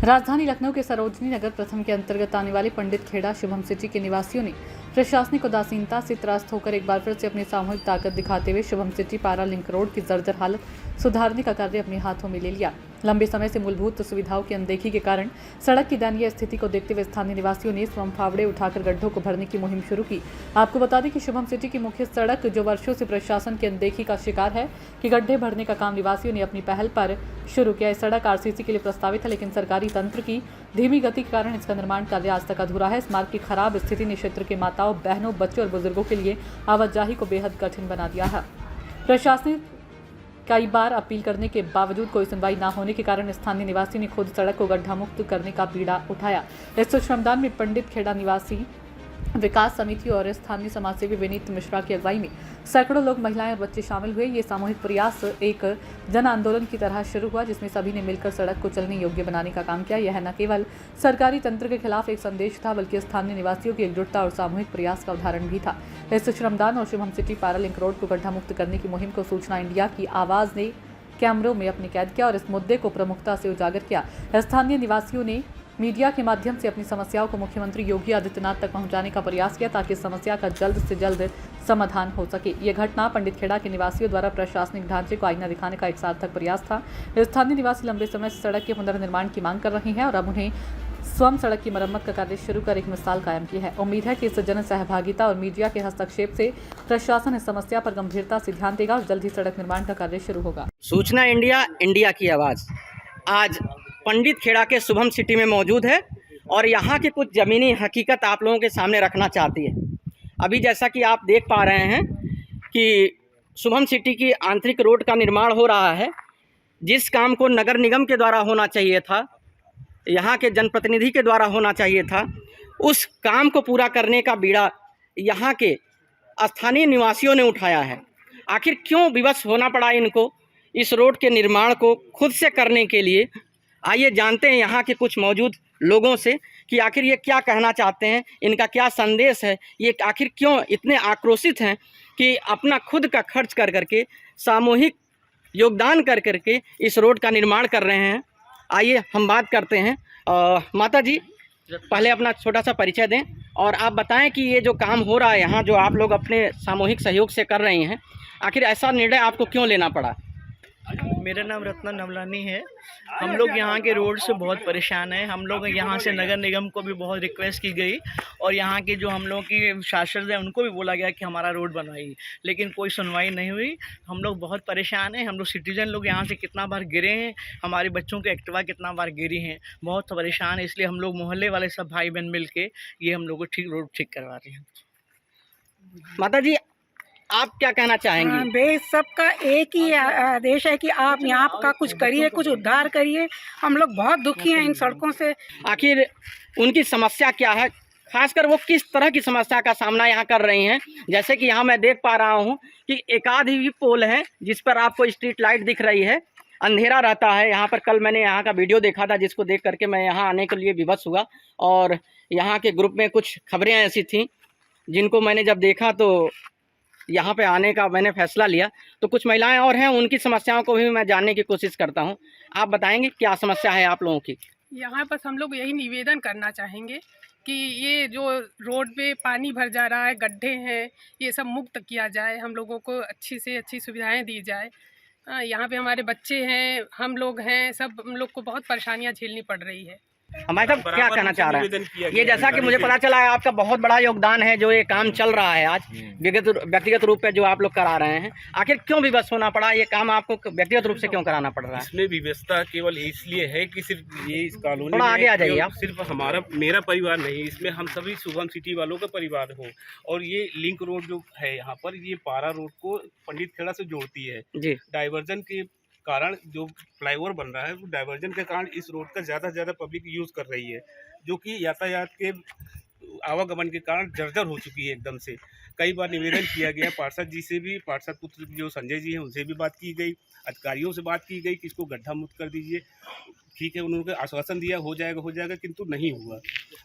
राजधानी लखनऊ के सरोजनी नगर प्रथम के अंतर्गत आने वाले पंडित खेड़ा शुभम सिटी के निवासियों ने प्रशासनिक उदासीनता से त्रस्त होकर एक बार फिर से अपनी सामूहिक ताकत दिखाते हुए शुभम सिटी पारा लिंक रोड की जर्जर हालत सुधारने का कार्य अपने हाथों में ले लिया। लंबे समय से मूलभूत सुविधाओं की अनदेखी के कारण सड़क की दयनीय स्थिति को देखते हुए स्थानीय निवासियों ने स्वयं फावड़े उठाकर गड्ढों को भरने की मुहिम शुरू की। आपको बता दें कि शुभम सिटी की मुख्य सड़क जो वर्षों से प्रशासन की अनदेखी का शिकार है कि गड्ढे भरने का काम निवासियों ने अपनी पहल पर शुरू किया। इस सड़क आरसीसी के लिए प्रस्तावित है, लेकिन सरकारी तंत्र की धीमी गति के कारण इसका निर्माण कार्य आज तक अधूरा है। इस मार्ग की खराब स्थिति ने क्षेत्र के माताओं, बहनों, बच्चों और बुजुर्गों के लिए आवाजाही को बेहद कठिन बना दिया है। प्रशासन कई बार अपील करने के बावजूद कोई सुनवाई न होने के कारण स्थानीय निवासी ने खुद सड़क को गड्ढा मुक्त करने का बीड़ा उठाया। इस श्रमदान में पंडित खेड़ा निवासी विकास समिति और स्थानीय समाजसेवी विनीत मिश्रा की अगुवाई में सैकड़ों लोग, महिलाएं और बच्चे शामिल हुए। ये सामूहिक प्रयास एक जन आंदोलन की तरह शुरू हुआ, जिसमें सभी ने मिलकर सड़क को चलने योग्य बनाने का काम किया। यह न केवल सरकारी तंत्र के खिलाफ एक संदेश था, बल्कि स्थानीय निवासियों की एकजुटता और सामूहिक प्रयास का उदाहरण भी था। इस श्रमदान और शुभम सिटी पारा लिंक रोड को गड्ढा मुक्त करने की मुहिम को सूचना इंडिया की आवाज ने कैमरों में अपने कैद किया और इस मुद्दे को प्रमुखता से उजागर किया। स्थानीय निवासियों ने मीडिया के माध्यम से अपनी समस्याओं को मुख्यमंत्री योगी आदित्यनाथ तक पहुंचाने का प्रयास किया, ताकि इस समस्या का जल्द से जल्द समाधान हो सके। ये घटना पंडित खेड़ा के निवासियों द्वारा प्रशासनिक ढांचे को आईना दिखाने का एक सार्थक प्रयास था। स्थानीय निवासी लंबे समय से सड़क के पुनर्निर्माण की मांग कर रहे हैं और अब उन्हें स्वयं सड़क की मरम्मत का कार्य शुरू कर एक मिसाल कायम की है। उम्मीद है कि इस जन सहभागिता और मीडिया के हस्तक्षेप से प्रशासन इस समस्या पर गंभीरता से ध्यान देगा और जल्द ही सड़क निर्माण का कार्य शुरू होगा। सूचना इंडिया, इंडिया की आवाज़ आज पंडित खेड़ा के शुभम सिटी में मौजूद है और यहाँ की कुछ ज़मीनी हकीकत आप लोगों के सामने रखना चाहती है। अभी जैसा कि आप देख पा रहे हैं कि शुभम सिटी की आंतरिक रोड का निर्माण हो रहा है। जिस काम को नगर निगम के द्वारा होना चाहिए था, यहाँ के जनप्रतिनिधि के द्वारा होना चाहिए था, उस काम को पूरा करने का बीड़ा यहाँ के स्थानीय निवासियों ने उठाया है। आखिर क्यों विवश होना पड़ा इनको इस रोड के निर्माण को खुद से करने के लिए? आइए जानते हैं यहाँ के कुछ मौजूद लोगों से कि आखिर ये क्या कहना चाहते हैं, इनका क्या संदेश है, ये आखिर क्यों इतने आक्रोशित हैं कि अपना खुद का खर्च कर करके, सामूहिक योगदान कर करके इस रोड का निर्माण कर रहे हैं। आइए हम बात करते हैं। माता जी, पहले अपना छोटा सा परिचय दें और आप बताएं कि ये जो काम हो रहा है यहाँ, जो आप लोग अपने सामूहिक सहयोग से कर रहे हैं, आखिर ऐसा निर्णय आपको क्यों लेना पड़ा? मेरा नाम रत्ना नवलानी है। हम लोग यहाँ के रोड से बहुत परेशान हैं। हम लोग यहाँ से नगर निगम को भी बहुत रिक्वेस्ट की गई और यहाँ के जो हम लोग की शासक हैं उनको भी बोला गया कि हमारा रोड बनवाइए, लेकिन कोई सुनवाई नहीं हुई। हम लोग बहुत परेशान हैं। हम लोग सिटीजन लोग यहाँ से कितना बार गिरे हैं, हमारे बच्चों के एक्टिवा कितना बार गिरी हैं, बहुत परेशान है। इसलिए हम लोग मोहल्ले वाले सब भाई बहन मिल के ये हम लोग को रोड ठीक करवा रहे हैं। माता जी, आप क्या कहना चाहेंगी? देश सबका एक ही आदेश है कि आप यहाँ का कुछ करिए, कुछ उद्धार करिए। हम लोग बहुत दुखी हैं इन सड़कों से। आखिर उनकी समस्या क्या है, खासकर वो किस तरह की समस्या का सामना यहाँ कर रही हैं? जैसे कि यहाँ मैं देख पा रहा हूँ कि एक आध ही पोल है जिस पर आपको स्ट्रीट लाइट दिख रही है, अंधेरा रहता है यहाँ पर। कल मैंने यहाँ का वीडियो देखा था, जिसको देख करके मैं यहाँ आने के लिए विवश हुआ और यहाँ के ग्रुप में कुछ खबरें ऐसी थीं जिनको मैंने जब देखा तो यहाँ पे आने का मैंने फैसला लिया। तो कुछ महिलाएं और हैं, उनकी समस्याओं को भी मैं जानने की कोशिश करता हूँ। आप बताएंगे क्या समस्या है आप लोगों की? यहाँ पर हम लोग यही निवेदन करना चाहेंगे कि ये जो रोड पे पानी भर जा रहा है, गड्ढे हैं, ये सब मुक्त किया जाए। हम लोगों को अच्छी से अच्छी सुविधाएं दी जाए। यहाँ पे हमारे बच्चे हैं, हम लोग हैं, सब हम लोग को बहुत परेशानियाँ झेलनी पड़ रही है। हमारे साहब क्या कहना चाह रहे हैं? ये जैसा कि मुझे पता चला है आपका बहुत बड़ा योगदान है जो ये काम चल रहा है आज व्यक्तिगत रूप पे जो आप लोग करा रहे हैं, आखिर क्यों विवश होना पड़ा? ये काम आपको व्यक्तिगत रूप से क्यों कराना पड़ रहा है? इसमें व्यवस्था केवल इसलिए है कि सिर्फ ये इस कॉलोनी थोड़ा आगे आ जाइए आप। सिर्फ मेरा परिवार नहीं, इसमें हम सभी शुभम सिटी वालों का परिवार हो। और ये लिंक रोड जो है यहाँ पर, ये पारा रोड को पंडित खेड़ा से जोड़ती है जी। डाइवर्जन के कारण जो फ्लाईओवर बन रहा है, वो डाइवर्जन के कारण इस रोड का ज़्यादा से ज़्यादा पब्लिक यूज़ कर रही है, जो कि यातायात के आवागमन के कारण जर्जर हो चुकी है एकदम से। कई बार निवेदन किया गया, पार्षद जी से भी, पार्षद पुत्र जो संजय जी हैं उनसे भी बात की गई, अधिकारियों से बात की गई कि इसको गड्ढा मुक्त कर दीजिए। ठीक है, उन्होंने आश्वासन दिया हो जाएगा, किंतु नहीं हुआ।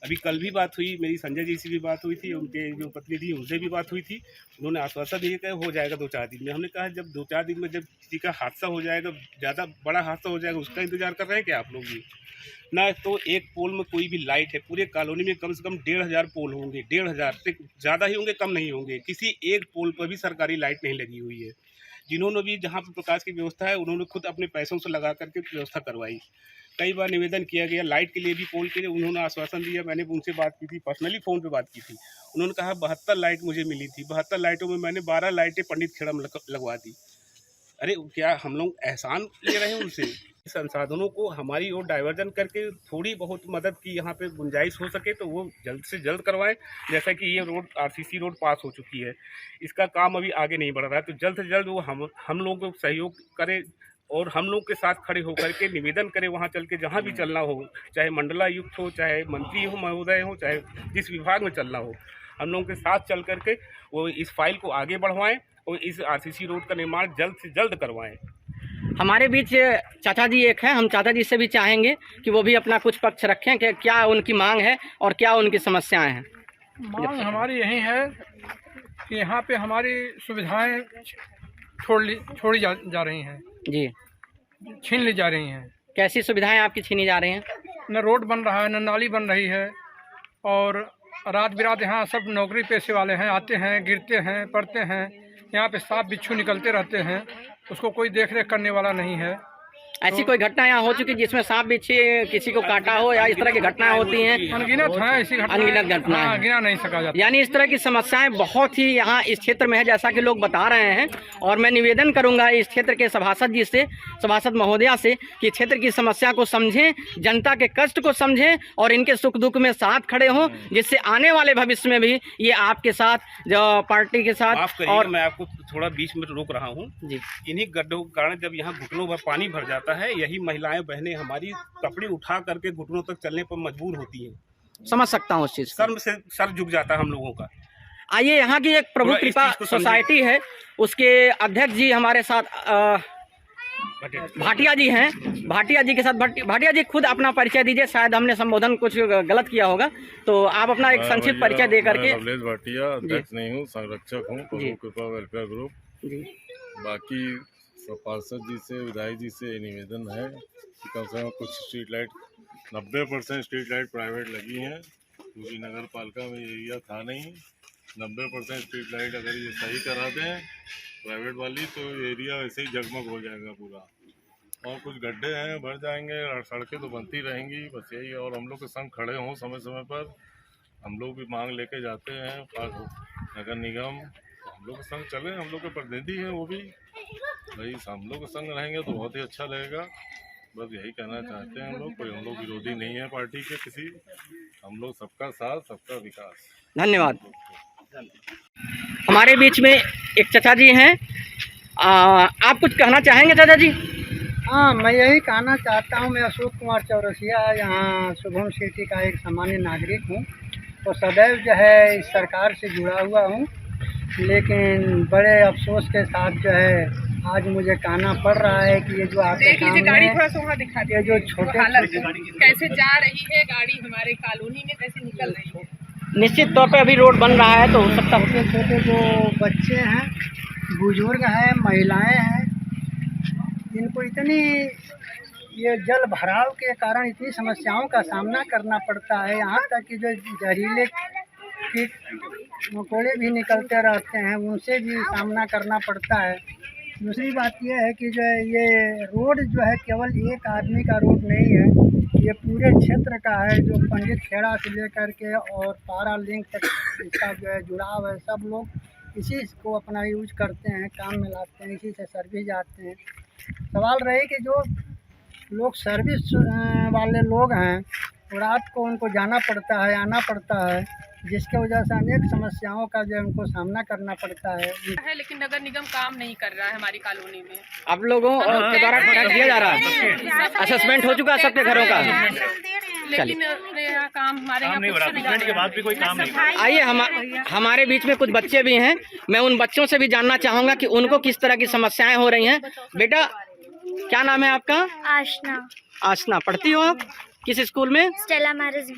अभी कल भी बात हुई, मेरी संजय जी से भी बात हुई थी, उनके जो पत्नी थी उनसे भी बात हुई थी। उन्होंने आश्वासन दिया कि हो जाएगा 2-4 दिन में। हमने कहा जब 2-4 दिन में जब किसी का हादसा हो जाएगा, ज़्यादा बड़ा हादसा हो जाएगा, उसका इंतजार कर रहे हैं क्या आप लोग भी? ना तो एक पोल में कोई भी लाइट है, पूरे कॉलोनी में कम से कम 1500 पोल होंगे, 1500 से ज़्यादा ही होंगे, कम नहीं होंगे। किसी एक पोल पर भी सरकारी लाइट नहीं लगी हुई है। जिन्होंने भी जहाँ पर प्रकाश की व्यवस्था है उन्होंने खुद अपने पैसों से लगा करके व्यवस्था करवाई। कई बार निवेदन किया गया, लाइट के लिए भी, पोल के लिए उन्होंने आश्वासन दिया। मैंने उनसे बात की थी, पर्सनली फ़ोन पे बात की थी। उन्होंने कहा 72 लाइट मुझे मिली थी, 72 लाइटों में मैंने 12 लाइटें पंडित खेड़ा में लगवा दी। अरे क्या हम लोग एहसान ले रहे हैं उनसे? संसाधनों को हमारी ओर डाइवर्जन करके थोड़ी बहुत मदद की यहाँ पे गुंजाइश हो सके तो वो जल्द से जल्द करवाएं। जैसा कि ये रोड आरसीसी रोड पास हो चुकी है, इसका काम अभी आगे नहीं बढ़ रहा है, तो जल्द से जल्द वो हम लोगों को सहयोग करें और हम लोग के साथ खड़े होकर के निवेदन करें वहाँ चल के, जहाँ भी चलना हो, चाहे मंडलायुक्त हो, चाहे मंत्री हो महोदय हो, चाहे जिस विभाग में चलना हो, हम लोगों के साथ चल करके वो इस फाइल को आगे बढ़वाएं और इस आरसीसी रोड का निर्माण जल्द से जल्द करवाएं। हमारे बीच चाचा जी एक हैं, हम चाचा जी से भी चाहेंगे कि वो भी अपना कुछ पक्ष रखें कि क्या उनकी मांग है और क्या उनकी समस्याएं हैं। मांग हमारी यही है कि यहाँ पे हमारी सुविधाएं छोड़ी जा रही हैं जी, छीन ली जा रही हैं। कैसी सुविधाएं आपकी छीनी जा रही हैं? न रोड बन रहा है, न नाली बन रही है, और रात बिरात यहाँ सब नौकरी पेशे वाले हैं, आते हैं, गिरते हैं, पड़ते हैं। यहाँ पे सांप बिच्छू निकलते रहते हैं, उसको कोई देख रेख करने वाला नहीं है। ऐसी कोई घटना यहाँ हो चुकी जिसमें सांप बिच्छू किसी को काटा हो या इस तरह की घटनाएं होती हैं? अनगिनत हैं ऐसी घटनाएं, अनगिनत घटनाएं, हाँ, गिना नहीं सका जाता। यानी इस तरह की समस्याएं बहुत ही यहाँ इस क्षेत्र में है, जैसा कि लोग बता रहे हैं। और मैं निवेदन करूंगा इस क्षेत्र के सभासद जी से, सभासद महोदया से, कि क्षेत्र की समस्या को समझें, जनता के कष्ट को समझें और इनके सुख दुख में साथ खड़े हों, जिससे आने वाले भविष्य में भी ये आपके साथ, जो पार्टी के साथ। और मैं आपको थोड़ा बीच में रोक रहा हूँ जी, इन्हीं गड्ढों के कारण जब यहाँ घुटनों भर पानी भर जाता है, यही महिलाएं बहनें हमारी कपड़े उठा करके घुटनों तक चलने पर मजबूर होती हैं। समझ सकता हूँ उस चीज़ को। सर झुक जाता है हम लोगों का। आइए, यहाँ की एक प्रभु कृपा सोसाइटी है, उसके अध्यक्ष जी हमारे साथ भाटिया जी हैं। भाटिया जी के साथ भाटिया जी खुद अपना परिचय दीजिए, शायद हमने संबोधन कुछ गलत किया होगा, तो आप अपना एक संक्षिप्त परिचय दे करके। अवलेश भाटिया, अध्यक्ष नहीं हूँ, संरक्षक हूँ प्रभु कृपा वेलफेयर ग्रुप जी। बाकी पार्षद जी से, विधायक जी से निवेदन है कि कम से कम कुछ street light, 90% street light private लगी हैं, पूरी नगर पालिका में एरिया था नहीं। 90% स्ट्रीट लाइट अगर ये सही करा दें प्राइवेट वाली तो एरिया वैसे ही जगमग हो जाएगा पूरा। और कुछ गड्ढे हैं, भर जाएंगे, सड़कें तो बनती रहेंगी, बस यही। और हम लोग के संग खड़े हों समय समय पर, हम लोग भी मांग लेके जाते हैं नगर निगम, हम लोग के संग चले, हम लोग के प्रतिनिधि हैं वो भी, भाई हम लोग के संग रहेंगे तो बहुत ही अच्छा रहेगा। बस यही कहना चाहते हैं हम लोग, कोई हम लोग विरोधी नहीं है पार्टी के किसी, हम लोग सबका साथ सबका विकास। धन्यवाद। हमारे बीच में एक चाचा जी हैं, आप कुछ कहना चाहेंगे चाचा जी? हाँ, मैं यही कहना चाहता हूँ। मैं अशोक कुमार चौरसिया, यहाँ शुभम सिटी का एक सामान्य नागरिक हूँ, तो सदैव जो है इस सरकार से जुड़ा हुआ हूँ, लेकिन बड़े अफसोस के साथ जो है आज मुझे कहना पड़ रहा है कि ये जो आपके सामने गाड़ी थोड़ा सा वहाँ दिखा दीजिए, ये जो छोटे कैसे जा रही है गाड़ी हमारे कॉलोनी में, कैसे निकल रही है। निश्चित तौर पे अभी रोड बन रहा है तो हो सकता है छोटे जो बच्चे हैं, बुजुर्ग हैं, महिलाएं हैं, इनको इतनी ये जल भराव के कारण इतनी समस्याओं का सामना करना पड़ता है। यहाँ तक कि जो जहरीले कीट मकोड़े भी निकलते रहते हैं, उनसे भी सामना करना पड़ता है। दूसरी बात यह है कि जो है ये रोड जो है केवल एक आदमी का रोड नहीं है, ये पूरे क्षेत्र का है, जो पंडित खेड़ा से लेकर के और पारा लिंक तक इसका जो है जुड़ाव है। सब लोग इसी को अपना यूज करते हैं, काम में लाते हैं, इसी से सर्विस जाते हैं। सवाल रहे कि जो लोग सर्विस वाले लोग हैं, रात को उनको जाना पड़ता है, आना पड़ता है, जिसके वजह से अनेक समस्याओं का जो उनको सामना करना पड़ता है। लेकिन नगर निगम काम नहीं कर रहा है हमारी कॉलोनी में। आप लोगों के द्वारा दिया जा रहा है, असेसमेंट हो चुका है सबके घरों का। लेकिन यहाँ काम हमारे यहाँ कुछ के बाद भी कोई काम नहीं। आइए हमारे बीच में कुछ बच्चे भी हैं, मैं उन बच्चों से भी जानना चाहूँगा कि उनको किस तरह की समस्याएं हो रही हैं। बेटा क्या नाम है आपका? आशना। आशना, पढ़ती हो आप किस स्कूल में? Stella marriage.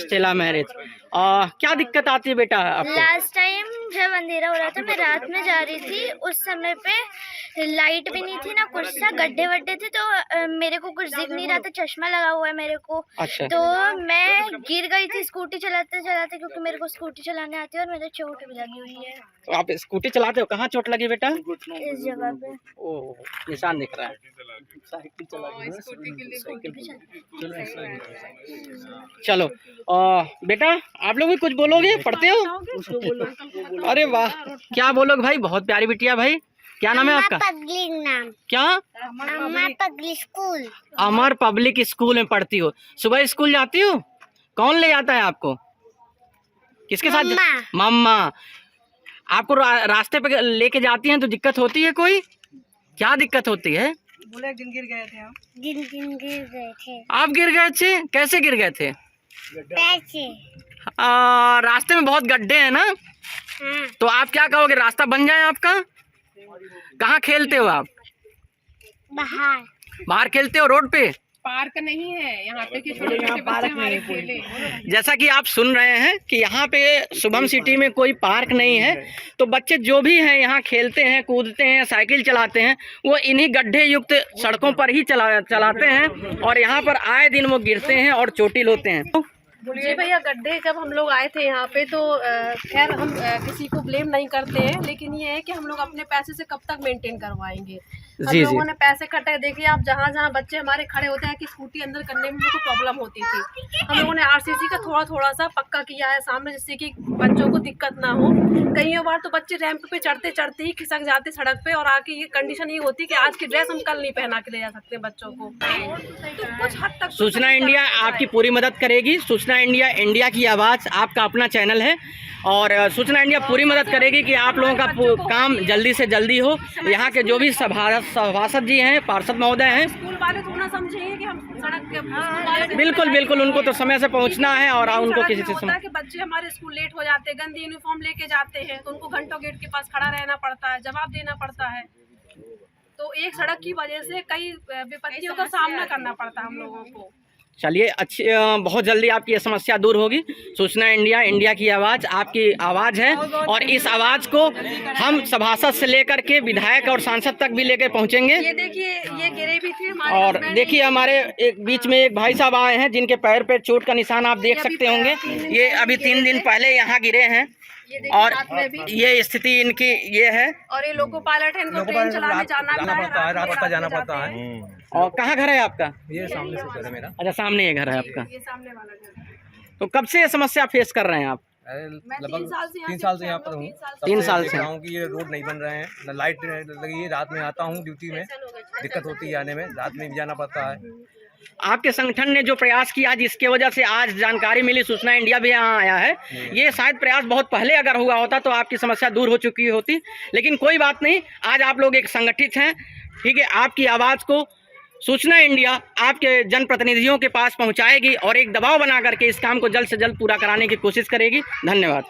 Stella marriage. क्या दिक्कत आती है बेटा आपको? लास्ट टाइम जब अंधेरा हो रहा था, मैं रात में जा रही थी, उस समय पे लाइट भी नहीं थी ना कुछ सा, गड्ढे वड्ढे थे, तो मेरे को कुछ दिख नहीं रहा था, चश्मा लगा हुआ है मेरे को। अच्छा। तो मैं गिर गई थी स्कूटी चलाते चलाते, क्योंकि मेरे को स्कूटी चलाने आती है और मेरे चोट भी लगी हुई है। तो आप स्कूटी चलाते हो, कहाँ चोट लगी बेटा? इस जगह पे। ओ, निशान दिख रहा है। चलो बेटा आप लोग भी कुछ बोलोगे? पढ़ते हो? अरे वाह, क्या बोलोगे भाई? बहुत प्यारी बिटिया भाई। क्या नाम है आपका? पब्लिक नाम क्या? अमर पब्लिक स्कूल। अमर पब्लिक स्कूल में पढ़ती हो। सुबह स्कूल जाती हो? कौन ले जाता है आपको? किसके साथ? मम्मा। आपको रास्ते पे लेके जाती हैं तो दिक्कत होती है कोई? क्या दिक्कत होती है? बोले एक दिन गिर गए थे हम। दिन गिर गए थे। आप गिर गए थे? कैसे गिर गए थे? पैसे। रास्ते में बहुत गड्ढे हैं ना? हाँ। तो आप क्या कहोगे, रास्ता बन जाए आपका? कहाँ खेलते हो आप? बाहर खेलते हो? रोड पे? पार्क नहीं है यहाँ पे कि छोटे छोटे बच्चे हमारे खेले। जैसा कि आप सुन रहे हैं कि यहाँ पे शुभम सिटी में कोई पार्क नहीं है, तो बच्चे जो भी हैं यहाँ खेलते हैं, कूदते हैं, साइकिल चलाते हैं, वो इन्हीं गड्ढे युक्त सड़कों पर ही चलाते हैं और यहाँ पर आए दिन वो गिरते हैं और चोटिल होते हैं। जी भैया, गड्ढे जब हम लोग आए थे यहाँ पे तो खैर हम किसी को ब्लेम नहीं करते हैं, लेकिन ये है कि हम लोग अपने पैसे से कब तक मेंटेन करवाएंगे। हम लोगों ने पैसे कटे, देखिए आप जहाँ बच्चे हमारे खड़े होते हैं कि स्कूटी अंदर करने में उनको प्रॉब्लम होती थी, हम लोगों ने आरसीसी का थोड़ा सा पक्का किया है सामने, जिससे कि बच्चों को दिक्कत ना हो। कई बार तो बच्चे रैंप पे चढ़ते चढ़ते ही खिसक जाते सड़क पे, और आके ये कंडीशन ये होती कि आज की ड्रेस हम कल नहीं पहना के ले जा सकते बच्चों को। तो कुछ हद तक सूचना इंडिया आपकी पूरी मदद करेगी। सूचना इंडिया की आवाज़ आपका अपना चैनल है और सूचना इंडिया पूरी मदद करेगी कि आप लोगों का काम जल्दी से जल्दी हो। यहाँ के जो भी सभासद जी हैं, पार्षद महोदय हैं, स्कूल वाले तो ना समझेंगे कि हम सड़क के बिल्कुल उनको तो समय से पहुँचना है और उनको किसी से होता है कि बच्चे हमारे स्कूल लेट हो जाते हैं, गंदी यूनिफॉर्म लेके जाते हैं, तो उनको घंटों गेट के पास खड़ा रहना पड़ता है, जवाब देना पड़ता है। तो एक सड़क की वजह से कई विपत्तियों का सामना करना पड़ता है हम लोगों को। चलिए अच्छी, बहुत जल्दी आपकी ये समस्या दूर होगी। सूचना इंडिया की आवाज़ आपकी आवाज़ है और इस आवाज़ को हम सभासद से लेकर के विधायक और सांसद तक भी लेकर पहुंचेंगे। ये देखिए, ये गिरे भी थे हमारे, और देखिए हमारे एक बीच में एक भाई साहब आए हैं जिनके पैर पे चोट का निशान आप देख सकते होंगे। ये अभी 3 दिन पहले यहाँ गिरे हैं और ये स्थिति इनकी ये है। और ये लोको पायलट है, इनको ट्रेन चलाने जाना पड़ता है, रात जाना पड़ता है। और कहाँ घर है आपका? ये सामने से घर है मेरा। अच्छा, सामने ये घर है आपका। ये सामने वाला घर है। तो कब से ये समस्या फेस कर रहे हैं आप? लगभग 3 साल से यहाँ पर हूँ। 3 साल से कि ये रोड नहीं बन रहे हैं, न लाइट लगी है, रात में आता हूँ ड्यूटी में, दिक्कत होती है आने में, रात में भी जाना पड़ता है। आपके संगठन ने जो प्रयास किया जिसके वजह से आज जानकारी मिली, सूचना इंडिया भी यहाँ आया है, ये शायद प्रयास बहुत पहले अगर हुआ होता तो आपकी समस्या दूर हो चुकी होती, लेकिन कोई बात नहीं, आज आप लोग एक संगठित हैं, ठीक है। आपकी आवाज़ को सूचना इंडिया आपके जनप्रतिनिधियों के पास पहुँचाएगी और एक दबाव बना करके इस काम को जल्द से जल्द पूरा कराने की कोशिश करेगी। धन्यवाद।